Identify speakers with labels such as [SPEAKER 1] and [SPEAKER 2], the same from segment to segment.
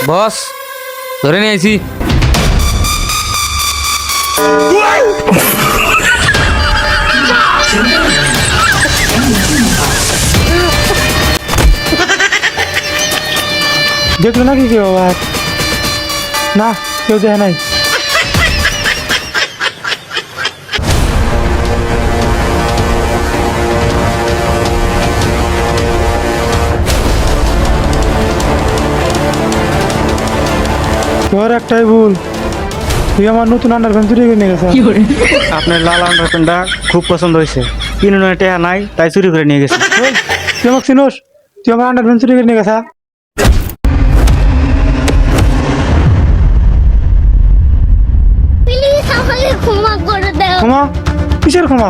[SPEAKER 1] বস ধরে নিয়ে আইছি।
[SPEAKER 2] দেখলো নাকি কেউ আবার? না, কেউ দেখে নাই। তোর একটাই ভুল, তুই আমার নতুন আন্ডারপ্যান্ট চুরি করে নিয়ে গেছে।
[SPEAKER 3] আপনার লাল আন্ডারপ্যান্টটা খুব পছন্দ হয়েছে, কিনুনের টেহা নাই তাই চুরি করে নিয়ে গেছে।
[SPEAKER 2] তুই আমাকে চিনোস? তুই আমার আন্ডারপ্যান্ট চুরি করে নিয়ে গেছা।
[SPEAKER 4] প্লিজ আমাকে ক্ষমা করে দাও।
[SPEAKER 2] ক্ষমা? কিসের ক্ষমা?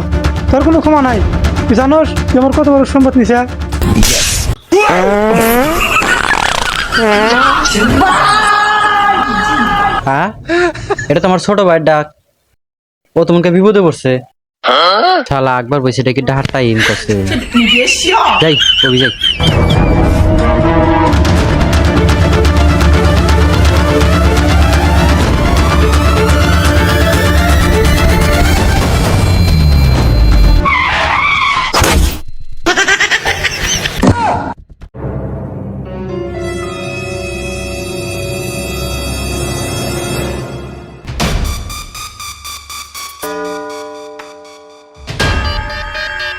[SPEAKER 2] তোর কোনো ক্ষমা নাই। তুই জানোস তুই আমার কত বড় সম্পদ নিছে?
[SPEAKER 3] হ্যাঁ, এটা তো আমার ছোট ভাইয়ের ডাক। ও তোমাকে বিপদে পড়ছে। শালা একবার বসে এটা কি ডাহার টাইম করছে। যাই কবি যাই।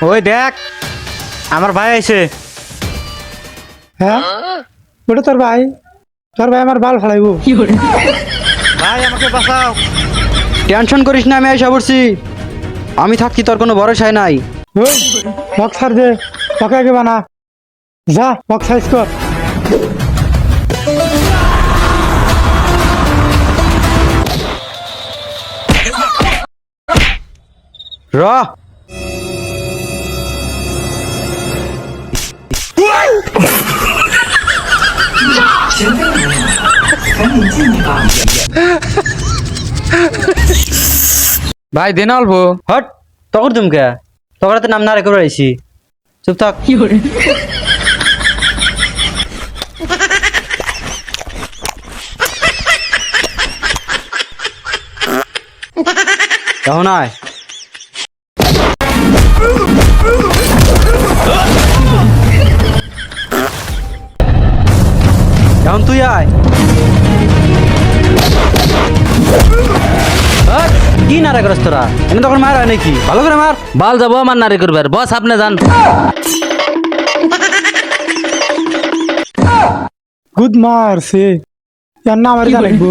[SPEAKER 3] ওই দেখ আমার ভাই আইছে।
[SPEAKER 2] হ্যাঁ, ওটা তোর ভাই? তোর ভাই আমার বাল ফালাইবো।
[SPEAKER 3] ভাই আমাকে বাঁচাও। টেনশন করিস না, আমি আইসা পড়ছি। আমি থাকছি, তোর কোনো ভরসাই নাই।
[SPEAKER 2] ওই মক ছাড় দে, ওকে আগে বানা। যা মক সাইজ কর।
[SPEAKER 3] র
[SPEAKER 1] ভাই দেন অল্প।
[SPEAKER 3] হট, তখন তুমকে তখন তো নাম না রেখে আইছি। চুপ থাক। এখন আয়। এখন তুই আয়। হট, কি নারে করস তোরা? এনে তখন মার হয় নাকি? ভালো করে মার।
[SPEAKER 1] বাল যাবো আমার নারী করবার। বস আপনি যান।
[SPEAKER 2] গুড মারছে, ইয়ার না আমার যা লাগবো।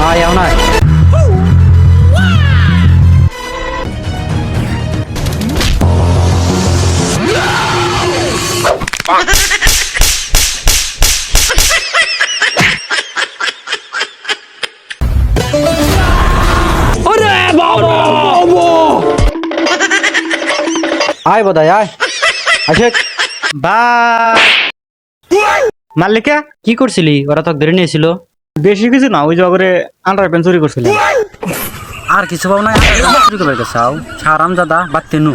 [SPEAKER 3] আয় এখন আয়। আয় বোধাই আয়। আশেক মাল্লিকা কি করছিলি? ওরা তো ধরে নিয়েছিল।
[SPEAKER 5] বেশি কিছু না, ওই জগরে আন্ডারপ্যান্ট চুরি করছিল।
[SPEAKER 3] আর কিছু পাও না? চুরি করে চাও? ছাড়াম দাদা বাড়তে নু।